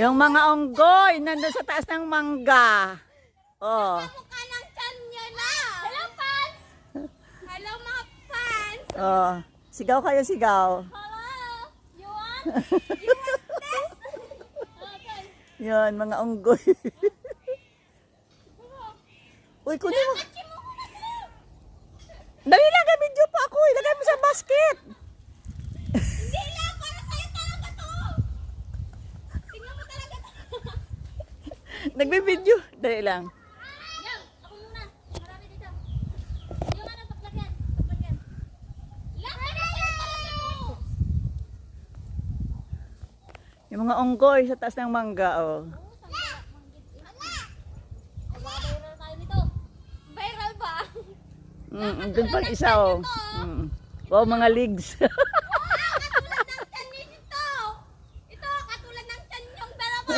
Yung mga unggoy, nandun sa taas ng mangga. Oh. Mukha ng tiyan niya na. Hello, fans! Hello, mga fans! Oh. Sigaw kayo, sigaw. Hello! You want? You want this? Okay. Yun, mga unggoy. Uy, kunin mo. Atchi mo muna ko! Dali lang, video pa ako. Ilagay mo sa basket. Hindi lang! Para sa'yo talaga to! Tingnan mo talaga to! Nagbe-video. Dali lang. Yan! Ako muna! Marami dito. Yung ano, paglagyan. Paglagyan. Lang! Para sa'yo talaga to! Yung mga unggoy sa taas ng mangga, oh. Viral tayo nito. Viral ba? Doon pang isa, oh. Wow, mga legs. Katulad ng tiyan nito. Ito, katulad ng tiyan yung dalawa.